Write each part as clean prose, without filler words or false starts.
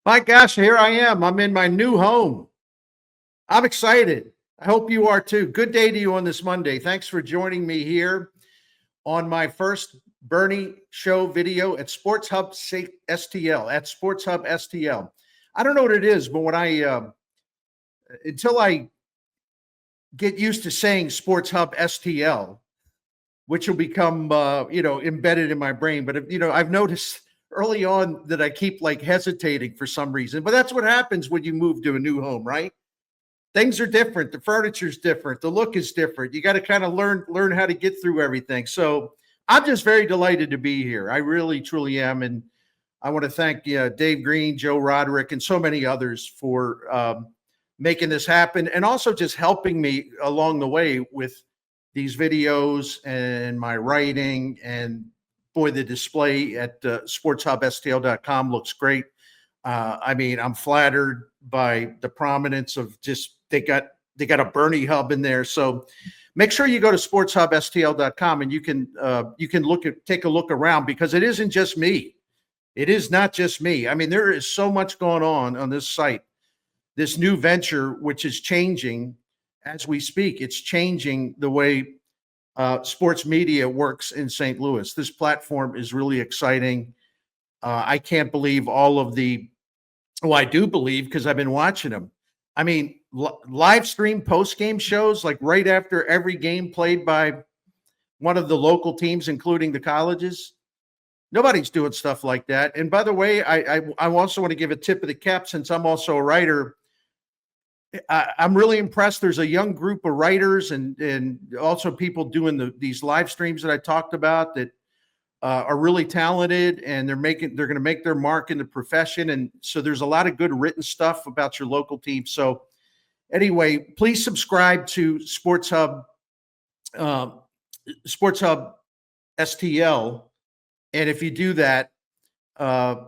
My gosh, here I am. I'm in my new home. I'm excited. I hope you are too. Good day to you on this Monday. Thanks for joining me here on my first Bernie show video at Sports Hub STL, at Sports Hub STL. I don't know what it is, but when until I get used to saying Sports Hub STL, which will become, embedded in my brain. But, I've noticed early on that I keep like hesitating for some reason, but that's what happens when you move to a new home, right? Things are different. The furniture's different. The look is different. You got to kind of learn how to get through everything. So I'm just very delighted to be here. I really, truly am. And I want to thank Dave Green, Joe Roderick, and so many others for making this happen, and also just helping me along the way with these videos and my writing. And boy, the display at sportshubstl.com looks great. I'm flattered by the prominence of just they got a Bernie hub in there. So make sure you go to sportshubstl.com and you can take a look around, because it isn't just me. It is not just me. I mean, there is so much going on this site, this new venture, which is changing as we speak. It's changing the way sports media works in St. Louis. This platform is really exciting. I can't believe all of I do believe, because I've been watching them. I mean, live stream post-game shows, like right after every game played by one of the local teams, including the colleges. Nobody's doing stuff like that. And by the way, I also want to give a tip of the cap, since I'm also a writer. I'm really impressed. There's a young group of writers and also people doing these live streams that I talked about that are really talented, and they're going to make their mark in the profession. And so there's a lot of good written stuff about your local team. So anyway, please subscribe to Sports Hub STL. And if you do that, on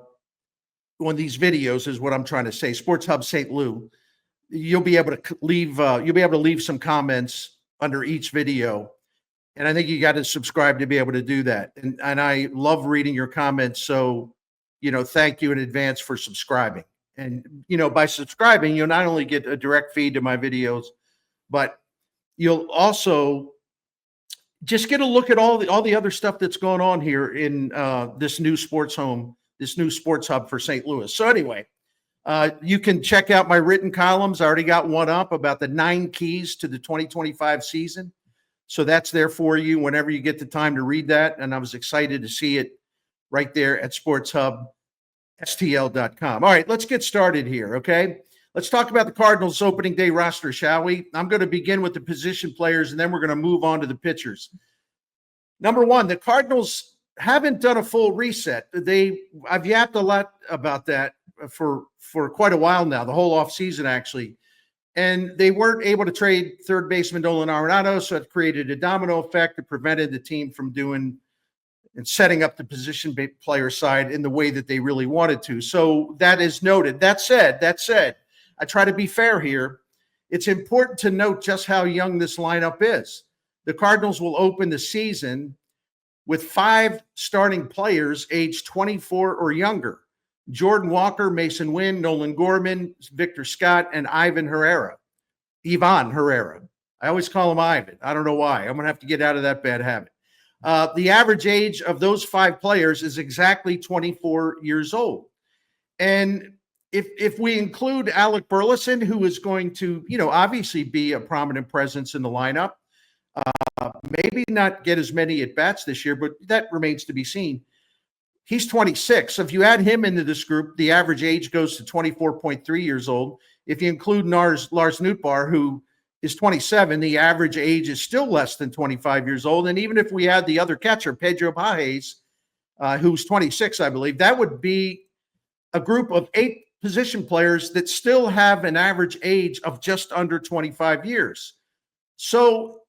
these videos is what I'm trying to say, Sports Hub St. Louis, you'll be able to leave some comments under each video. And I think you got to subscribe to be able to do that. And I love reading your comments. So, thank you in advance for subscribing. And, by subscribing, you'll not only get a direct feed to my videos, but you'll also just get a look at all the other stuff that's going on here in this new sports hub for St. Louis. So anyway, you can check out my written columns. I already got one up about the 9 keys to the 2025 season. So that's there for you whenever you get the time to read that. And I was excited to see it right there at sportshubstl.com. All right, let's get started here, okay? Let's talk about the Cardinals opening day roster, shall we? I'm going to begin with the position players, and then we're going to move on to the pitchers. Number one, the Cardinals haven't done a full reset. I've yapped a lot about that for quite a while now, the whole offseason actually. And they weren't able to trade third baseman Nolan Arenado, so it created a domino effect that prevented the team from doing and setting up the position player side in the way that they really wanted to. So that is noted. That said, I try to be fair here. It's important to note just how young this lineup is. The Cardinals will open the season with 5 starting players aged 24 or younger: Jordan Walker, Masyn Winn, Nolan Gorman, Victor Scott, and Ivan Herrera. I always call him Ivan. I don't know why. I'm going to have to get out of that bad habit. The average age of those 5 players is exactly 24 years old. And if we include Alec Burleson, who is going to, obviously be a prominent presence in the lineup, maybe not get as many at-bats this year, but that remains to be seen. He's 26. So if you add him into this group, the average age goes to 24.3 years old. If you include Lars Nootbaar, who is 27, the average age is still less than 25 years old. And even if we add the other catcher, Pedro Baez, who's 26, I believe, that would be a group of 8 position players that still have an average age of just under 25 years. So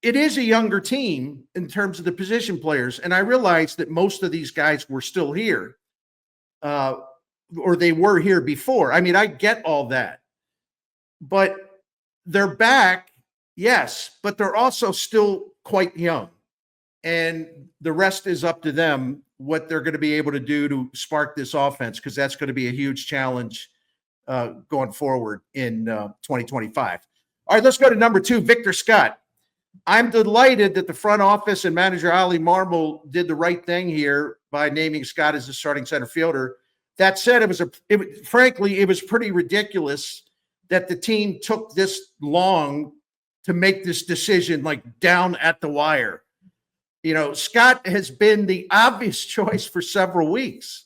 it is a younger team in terms of the position players. And I realize that most of these guys were still here, or they were here before. I mean, I get all that. But they're back, yes, but they're also still quite young. and the rest is up to them what they're going to be able to do to spark this offense, because that's going to be a huge challenge going forward in 2025. All right, let's go to number 2, Victor Scott. I'm delighted that the front office and manager Ali Marmol did the right thing here by naming Scott as the starting center fielder. That said, frankly, it was pretty ridiculous that the team took this long to make this decision, like down at the wire. Scott has been the obvious choice for several weeks.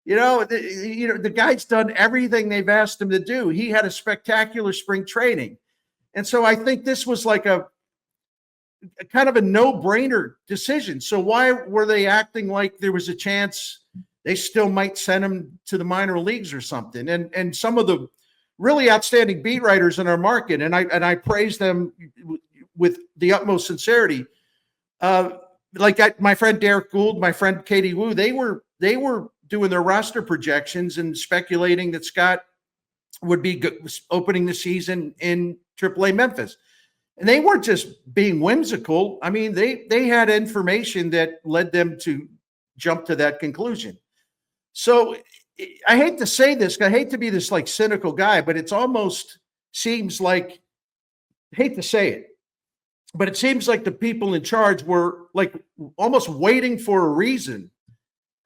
The guy's done everything they've asked him to do. He had a spectacular spring training. And so I think this was like a kind of a no-brainer decision. So why were they acting like there was a chance they still might send him to the minor leagues or something? And some of the really outstanding beat writers in our market, and I praise them with the utmost sincerity. My friend Derek Gould, my friend Katie Wu, they were doing their roster projections and speculating that Scott would be opening the season in AAA Memphis. And they weren't just being whimsical. I mean, they had information that led them to jump to that conclusion. So I hate to say this, I hate to be this like cynical guy, but it's almost seems like, I hate to say it, but it seems like the people in charge were like almost waiting for a reason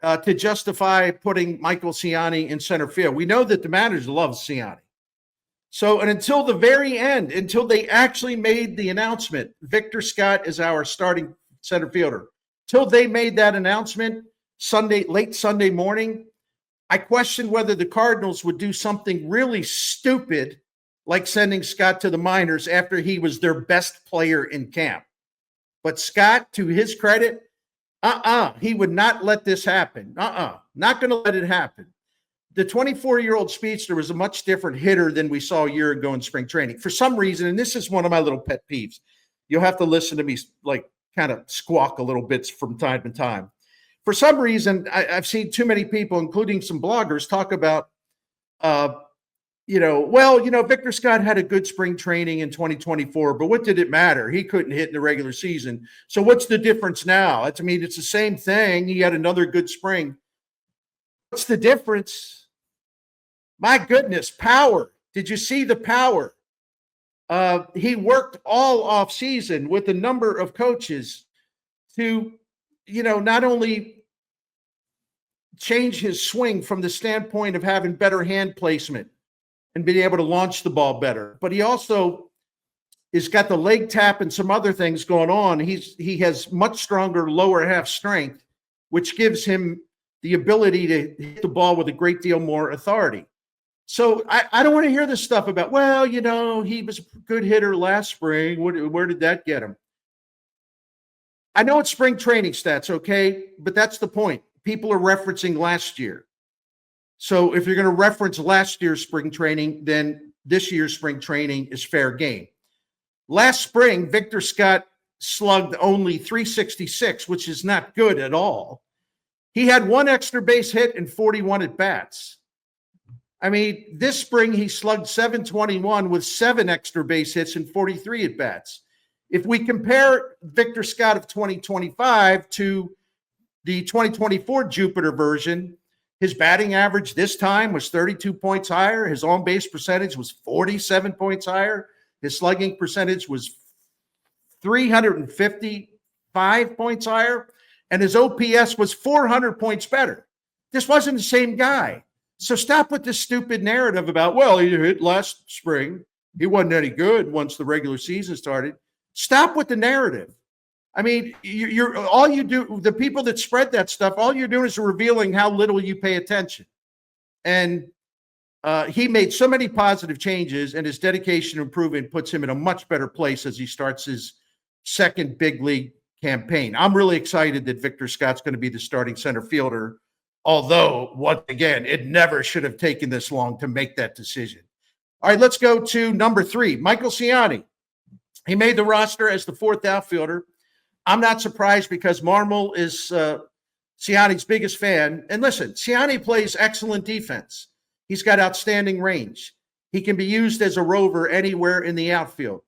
to justify putting Michael Siani in center field. We know that the manager loves Siani. So, and until the very end, until they actually made the announcement, Victor Scott is our starting center fielder. Till they made that announcement late Sunday morning, I questioned whether the Cardinals would do something really stupid like sending Scott to the minors after he was their best player in camp. But Scott, to his credit, he would not let this happen. Not going to let it happen. The 24-year-old speedster was a much different hitter than we saw a year ago in spring training. For some reason, and this is one of my little pet peeves, you'll have to listen to me like kind of squawk a little bit from time to time. For some reason, I've seen too many people, including some bloggers, talk about, Victor Scott had a good spring training in 2024, but what did it matter? He couldn't hit in the regular season. So what's the difference now? It's the same thing. He had another good spring. What's the difference? My goodness, power. Did you see the power? He worked all off season with a number of coaches to, not only change his swing from the standpoint of having better hand placement and being able to launch the ball better, but he also has got the leg tap and some other things going on. He has much stronger lower half strength, which gives him the ability to hit the ball with a great deal more authority. So I don't want to hear this stuff about, he was a good hitter last spring. Where did that get him? I know it's spring training stats, okay? But that's the point. People are referencing last year. So if you're going to reference last year's spring training, then this year's spring training is fair game. Last spring, Victor Scott slugged only .366, which is not good at all. He had one extra base hit and 41 at-bats. This spring he slugged .721 with 7 extra base hits and 43 at-bats. If we compare Victor Scott of 2025 to the 2024 Jupiter version, his batting average this time was 32 points higher. His on-base percentage was 47 points higher. His slugging percentage was 355 points higher. And his OPS was 400 points better. This wasn't the same guy. So stop with this stupid narrative about, he hit last spring. He wasn't any good once the regular season started. Stop with the narrative. You're all you do, the people that spread that stuff, all you're doing is revealing how little you pay attention. And he made so many positive changes, and his dedication to improvement puts him in a much better place as he starts his second big league campaign. I'm really excited that Victor Scott's going to be the starting center fielder, although, once again, it never should have taken this long to make that decision. All right, let's go to number 3, Michael Siani. He made the roster as the 4th outfielder. I'm not surprised because Marmol is Siani's biggest fan. And listen, Siani plays excellent defense. He's got outstanding range. He can be used as a rover anywhere in the outfield.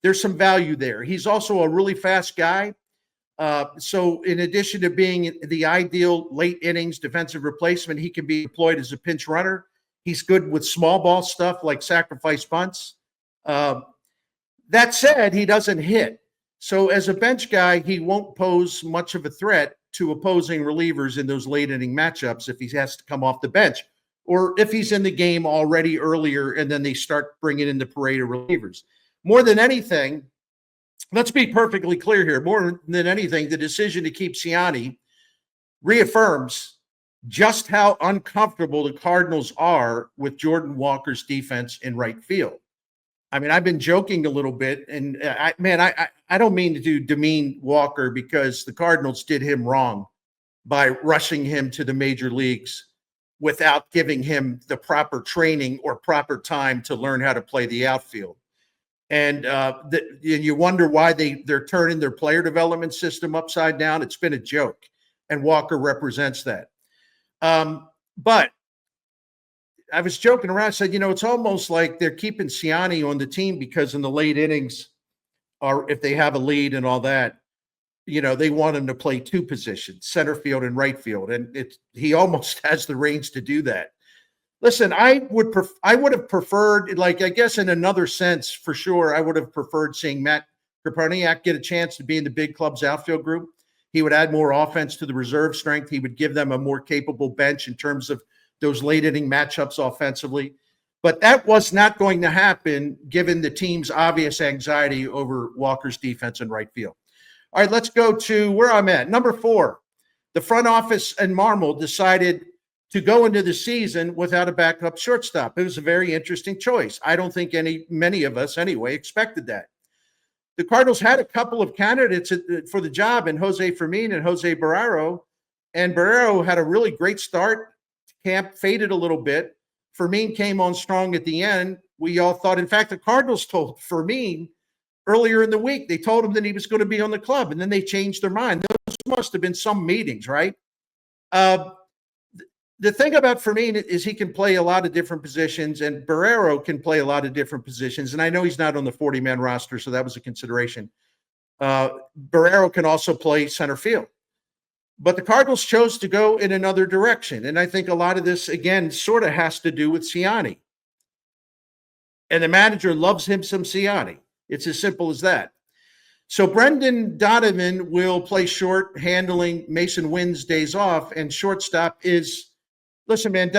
There's some value there. He's also a really fast guy. So in addition to being the ideal late innings defensive replacement, he can be deployed as a pinch runner. He's good with small ball stuff like sacrifice bunts. That said, he doesn't hit. So as a bench guy, he won't pose much of a threat to opposing relievers in those late inning matchups if he has to come off the bench, or if he's in the game already earlier and then they start bringing in the parade of relievers. More than anything, let's be perfectly clear here, more than anything, the decision to keep Siani reaffirms just how uncomfortable the Cardinals are with Jordan Walker's defense in right field. I mean, I've been joking a little bit, and I don't mean to demean Walker, because the Cardinals did him wrong by rushing him to the major leagues without giving him the proper training or proper time to learn how to play the outfield. And you wonder why they're turning their player development system upside down. It's been a joke, and Walker represents that. But I was joking around. I said, it's almost like they're keeping Siani on the team because in the late innings, or if they have a lead and all that, they want him to play two positions, center field and right field. And he almost has the range to do that. Listen, I would have preferred, like, I guess in another sense, for sure, I would have preferred seeing Matt Koperniak get a chance to be in the big club's outfield group. He would add more offense to the reserve strength. He would give them a more capable bench in terms of those late inning matchups offensively. But that was not going to happen given the team's obvious anxiety over Walker's defense in right field. All right, let's go to where I'm at. Number 4, the front office and Marmol decided to go into the season without a backup shortstop. It was a very interesting choice. I don't think many of us anyway expected that. The Cardinals had a couple of candidates for the job in Jose Fermin and Jose Barrero, and Barrero had a really great start. Camp faded a little bit. Fermin came on strong at the end. We all thought, in fact, the Cardinals told Fermin earlier in the week, they told him that he was going to be on the club, and then they changed their mind. Those must have been some meetings, right? The thing about Fermin is he can play a lot of different positions, and Barrero can play a lot of different positions. And I know he's not on the 40-man roster, so that was a consideration. Barrero can also play center field. But the Cardinals chose to go in another direction. And I think a lot of this, again, sort of has to do with Siani. And the manager loves him some Siani. It's as simple as that. So Brendan Donovan will play short, handling Masyn Winn's days off. And shortstop is, listen, man,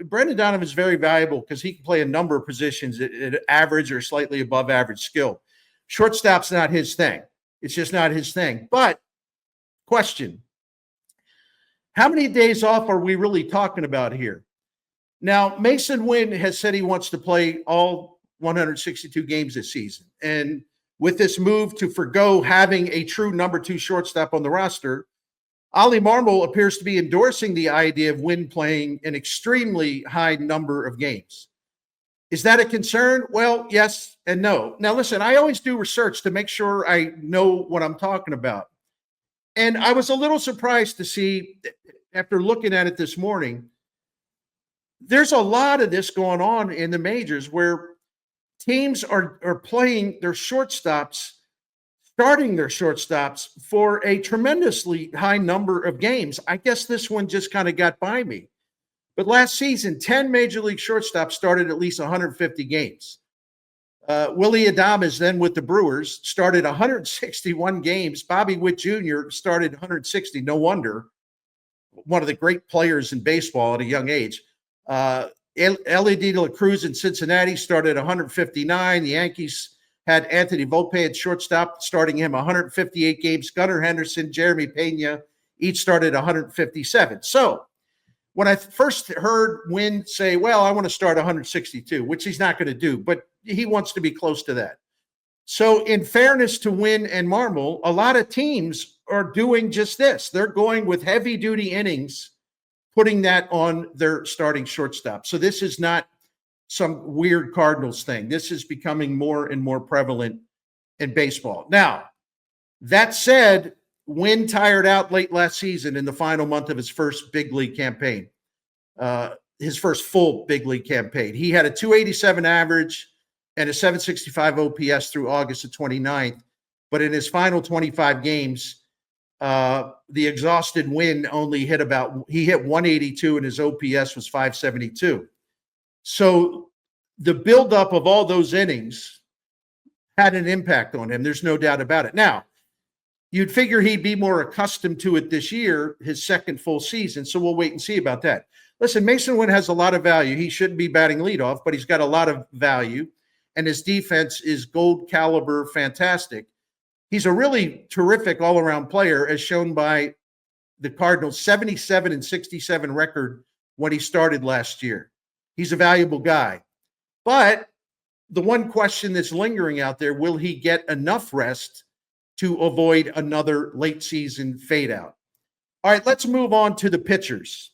Brendan Donovan is very valuable because he can play a number of positions at average or slightly above average skill. Shortstop's not his thing. It's just not his thing. But question, how many days off are we really talking about here? Now, Masyn Winn has said he wants to play all 162 games this season. And with this move to forgo having a true number 2 shortstop on the roster, Oli Marmol appears to be endorsing the idea of Winn playing an extremely high number of games. Is that a concern? Well, yes and no. Now, listen, I always do research to make sure I know what I'm talking about. And I was a little surprised to see, after looking at it this morning, there's a lot of this going on in the majors where teams are playing their shortstops, starting their shortstops for a tremendously high number of games. I guess this one just kind of got by me. But last season, 10 major league shortstops started at least 150 games. Willie Adames, then with the Brewers, started 161 games. Bobby Witt Jr. started 160. No wonder. One of the great players in baseball at a young age. Ellie De La Cruz in Cincinnati started 159. The Yankees had Anthony Volpe at shortstop, starting him 158 games. Gunnar Henderson, Jeremy Pena, each started 157. So when I first heard Winn say, well, I want to start 162, which he's not going to do, but he wants to be close to that. So in fairness to Winn and Marmol, a lot of teams are doing just this. They're going with heavy-duty innings, putting that on their starting shortstop. So this is not some weird Cardinals thing. This is becoming more and more prevalent in baseball. Now, that said, Winn tired out late last season in the final month of his first big league campaign, his first full big league campaign. He had a 287 average and a 765 OPS through August the 29th. But in his final 25 games, The exhausted Winn only hit he hit 182 and his OPS was 572. So the buildup of all those innings had an impact on him. There's no doubt about it. Now, you'd figure he'd be more accustomed to it this year, his second full season. So we'll wait and see about that. Listen, Masyn Winn has a lot of value. He shouldn't be batting leadoff, but he's got a lot of value. And his defense is gold caliber, fantastic. He's a really terrific all-around player, as shown by the Cardinals' 77 and 67 record when he started last year. He's a valuable guy. But the one question that's lingering out there, will he get enough rest to avoid another late season fade out? All right, let's move on to the pitchers.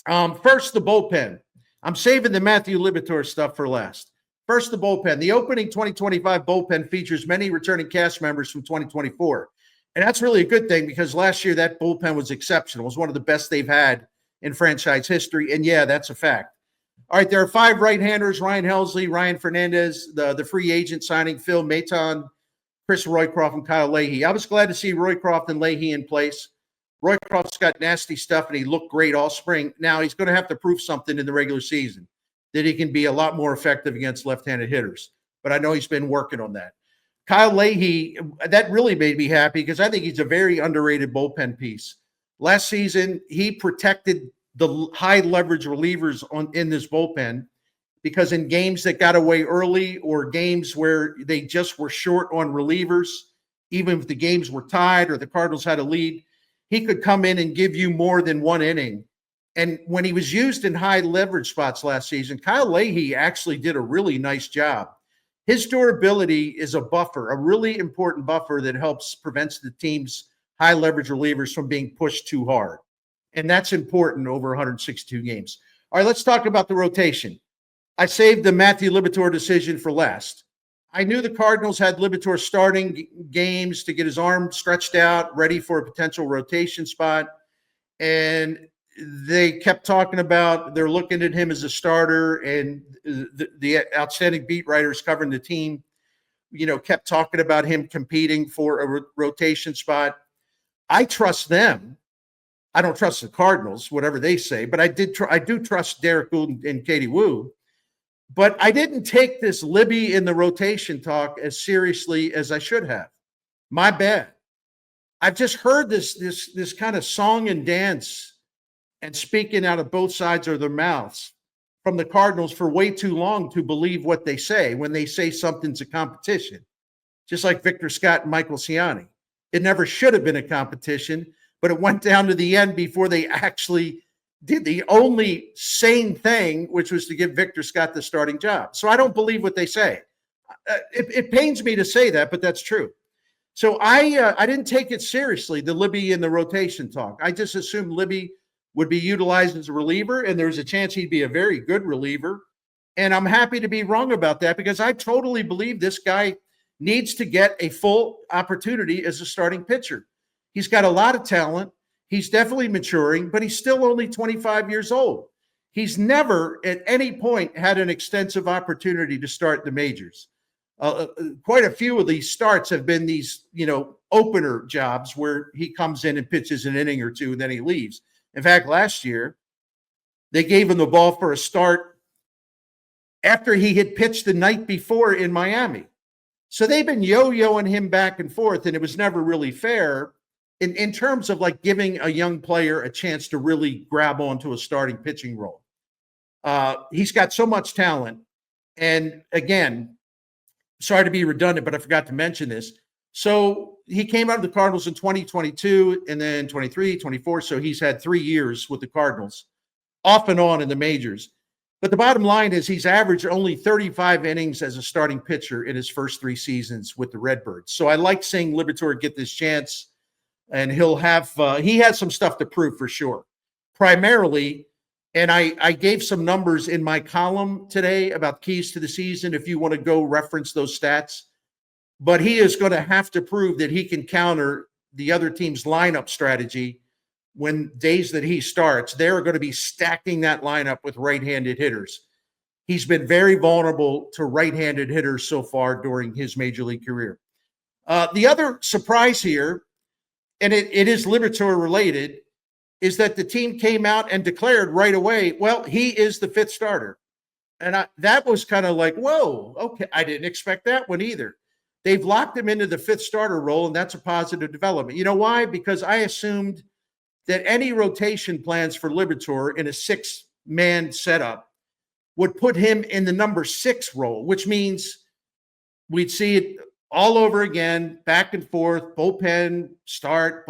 First, the bullpen. I'm saving the Matthew Liberatore stuff for last. First, the bullpen. The opening 2025 bullpen features many returning cast members from 2024. And that's really a good thing because last year that bullpen was exceptional. It was one of the best they've had in franchise history. And yeah, that's a fact. All right, there are 5 right-handers: Ryan Helsley, Ryan Fernandez, the free agent signing, Phil Maton, Chris Roycroft, and Kyle Leahy. I was glad to see Roycroft and Leahy in place. Roycroft's got nasty stuff, and he looked great all spring. Now he's going to have to prove something in the regular season, that he can be a lot more effective against left-handed hitters. But I know he's been working on that. Kyle Leahy, that really made me happy because I think he's a very underrated bullpen piece. Last season, he protected the high-leverage relievers in this bullpen because in games that got away early or games where they just were short on relievers, even if the games were tied or the Cardinals had a lead, he could come in and give you more than one inning. And when he was used in high leverage spots last season, Kyle Leahy actually did a really nice job. His durability is a buffer, a really important buffer that prevents the team's high leverage relievers from being pushed too hard. And that's important over 162 games. All right, let's talk about the rotation. I saved the Matthew Liberatore decision for last. I knew the Cardinals had Liberatore starting games to get his arm stretched out, ready for a potential rotation spot. And they kept talking about they're looking at him as a starter, and the outstanding beat writers covering the team, kept talking about him competing for a rotation spot. I trust them. I don't trust the Cardinals, whatever they say, but I do trust Derek Gould and Katie Woo. But I didn't take this Libby in the rotation talk as seriously as I should have. My bad. I've just heard this kind of song and dance and speaking out of both sides of their mouths from the Cardinals for way too long to believe what they say when they say something's a competition. Just like Victor Scott and Michael Siani. It never should have been a competition, but it went down to the end before they actually did the only sane thing, which was to give Victor Scott the starting job. So I don't believe what they say. It pains me to say that, but that's true. So I didn't take it seriously, the Libby in the rotation talk. I just assumed Libby would be utilized as a reliever, and there's a chance he'd be a very good reliever. And I'm happy to be wrong about that because I totally believe this guy needs to get a full opportunity as a starting pitcher. He's got a lot of talent. He's definitely maturing, but he's still only 25 years old. He's never at any point had an extensive opportunity to start the majors. Quite a few of these starts have been these, opener jobs where he comes in and pitches an inning or two and then he leaves. In fact, last year, they gave him the ball for a start after he had pitched the night before in Miami. So they've been yo-yoing him back and forth, and it was never really fair in terms of like giving a young player a chance to really grab onto a starting pitching role. He's got so much talent. And again, sorry to be redundant, but I forgot to mention this. So he came out of the Cardinals in 2022 and then 23, 24. So he's had 3 years with the Cardinals off and on in the majors. But the bottom line is he's averaged only 35 innings as a starting pitcher in his first 3 seasons with the Redbirds. So I like seeing Liberatore get this chance, and he has some stuff to prove for sure. Primarily, and I gave some numbers in my column today about keys to the season if you want to go reference those stats. But he is going to have to prove that he can counter the other team's lineup strategy when days that he starts. They're going to be stacking that lineup with right-handed hitters. He's been very vulnerable to right-handed hitters so far during his major league career. The other surprise here and it is Liberatore related, is that the team came out and declared right away, well, he is the fifth starter. And that was kind of like, whoa, okay. I didn't expect that one either. They've locked him into the fifth starter role, and that's a positive development. You know why? Because I assumed that any rotation plans for Liberatore in a six-man setup would put him in the number 6 role, which means we'd see it all over again, back and forth, bullpen start.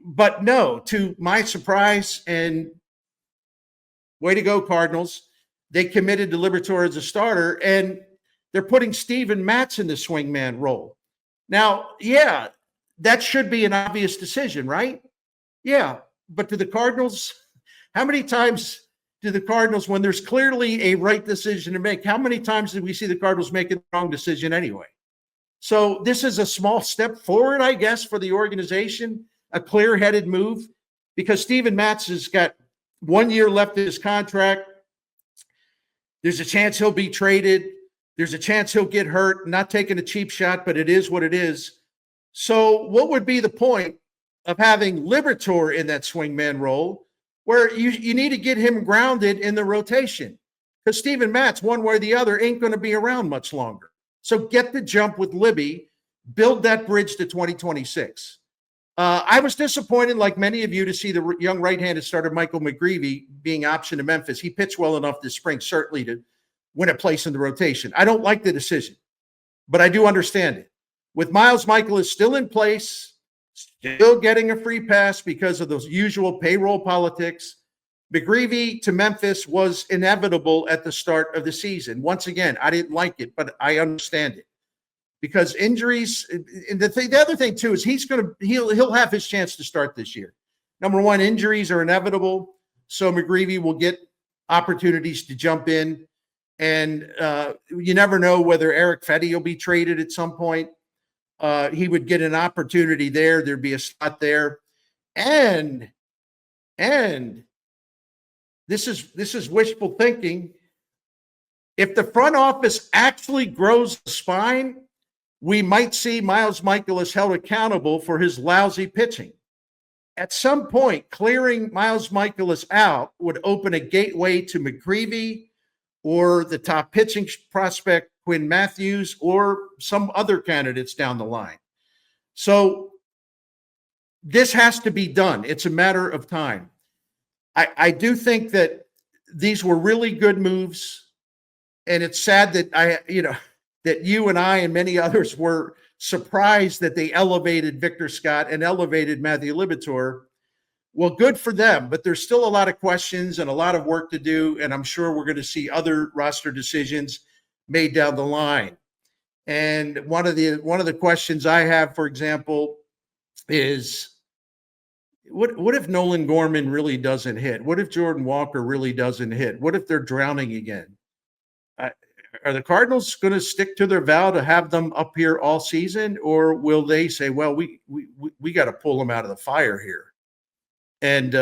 But no, to my surprise, and way to go, Cardinals, they committed to Liberatore as a starter, and they're putting Steven Matz in the swingman role. Now, yeah, that should be an obvious decision, right? Yeah, but to the Cardinals, how many times do the Cardinals, when there's clearly a right decision to make, how many times did we see the Cardinals make the wrong decision anyway? So this is a small step forward, I guess, for the organization, a clear-headed move, because Steven Matz has got 1 year left in his contract. There's a chance he'll be traded. There's a chance he'll get hurt. Not taking a cheap shot, but it is what it is. So what would be the point of having Liberatore in that swingman role, where you need to get him grounded in the rotation? Because Steven Matz, one way or the other, ain't going to be around much longer. So get the jump with Libby, build that bridge to 2026. I was disappointed, like many of you, to see the young right-handed starter Michael McGreevy being optioned to Memphis. He pitched well enough this spring, certainly, to win a place in the rotation. I don't like the decision, but I do understand it. With Miles Michaelis still in place, still getting a free pass because of those usual payroll politics, McGreevy to Memphis was inevitable at the start of the season. Once again, I didn't like it, but I understand it. Because injuries, and the other thing too is he'll have his chance to start this year. Number one, injuries are inevitable, so McGreevy will get opportunities to jump in, and you never know whether Eric Fetty will be traded at some point. He would get an opportunity there. There'd be a slot there, and this is wishful thinking. If the front office actually grows the spine, we might see Miles Michaelis held accountable for his lousy pitching. At some point, clearing Miles Michaelis out would open a gateway to McGreevy or the top pitching prospect, Quinn Matthews, or some other candidates down the line. So this has to be done. It's a matter of time. I do think that these were really good moves, and it's sad that that you and I and many others were surprised that they elevated Victor Scott and elevated Matthew Liberatore. Well, good for them, but there's still a lot of questions and a lot of work to do, and I'm sure we're going to see other roster decisions made down the line. And one of the questions I have, for example, is what if Nolan Gorman really doesn't hit? What if Jordan Walker really doesn't hit? What if they're drowning again? Are the Cardinals going to stick to their vow to have them up here all season, or will they say, well, we got to pull them out of the fire here? And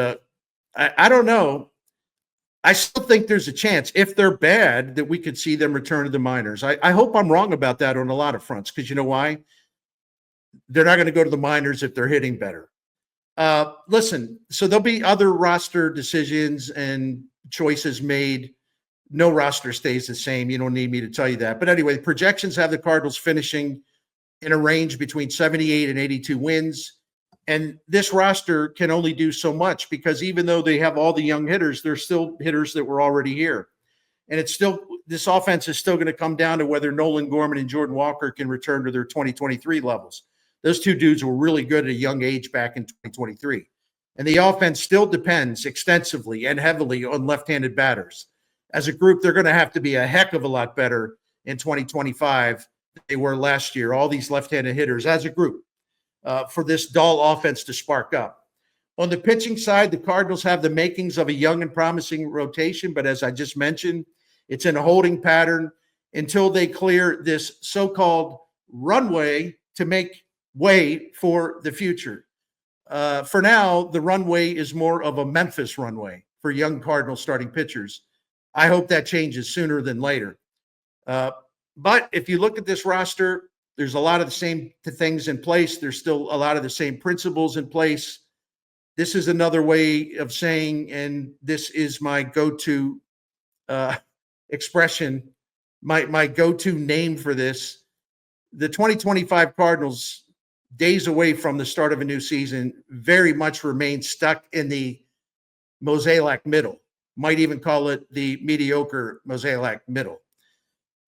I don't know. I still think there's a chance, if they're bad, that we could see them return to the minors. I hope I'm wrong about that on a lot of fronts, because you know why? They're not going to go to the minors if they're hitting better. Listen, so there'll be other roster decisions and choices made. No roster stays the same. You don't need me to tell you that. But anyway, projections have the Cardinals finishing in a range between 78 and 82 wins. And this roster can only do so much, because even though they have all the young hitters, there's still hitters that were already here. And this offense is still going to come down to whether Nolan Gorman and Jordan Walker can return to their 2023 levels. Those two dudes were really good at a young age back in 2023. And the offense still depends extensively and heavily on left-handed batters. As a group, they're going to have to be a heck of a lot better in 2025 than they were last year, all these left-handed hitters as a group, for this dull offense to spark up. On the pitching side, the Cardinals have the makings of a young and promising rotation, but as I just mentioned, it's in a holding pattern until they clear this so-called runway to make way for the future. For now, the runway is more of a Memphis runway for young Cardinals starting pitchers. I hope that changes sooner than later. But if you look at this roster, There's a lot of the same things in place. There's still a lot of the same principles in place. This is another way of saying, and this is my go-to expression, my go-to name for this. The 2025 Cardinals, days away from the start of a new season, very much remain stuck in the mosey-like middle. Might even call it the mediocre mosey-like middle.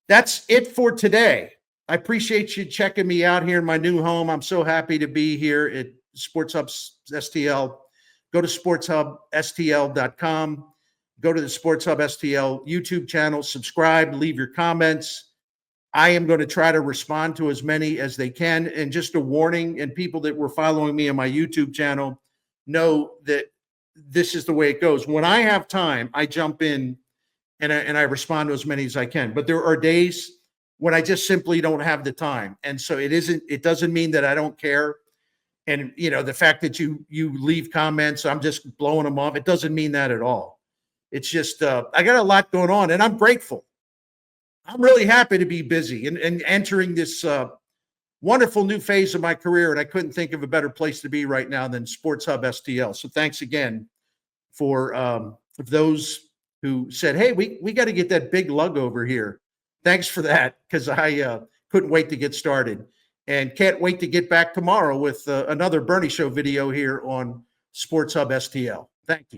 That's it for today. I appreciate you checking me out here in my new home. I'm so happy to be here at Sports Hub STL. Go to sportshubstl.com. Go to the Sports Hub STL YouTube channel. Subscribe. Leave your comments. I am going to try to respond to as many as they can. And just a warning, and people that were following me on my YouTube channel know that this is the way it goes. When I have time, I jump in and I respond to as many as I can. But there are days when I just simply don't have the time. And so it doesn't mean that I don't care. And, you know, the fact that you leave comments, I'm just blowing them off. It doesn't mean that at all. It's just, I got a lot going on, and I'm grateful. I'm really happy to be busy and entering this wonderful new phase of my career. And I couldn't think of a better place to be right now than Sports Hub STL. So thanks again for those who said, hey, we got to get that big lug over here. Thanks for that, because I couldn't wait to get started and can't wait to get back tomorrow with another Bernie Show video here on Sports Hub STL. Thank you.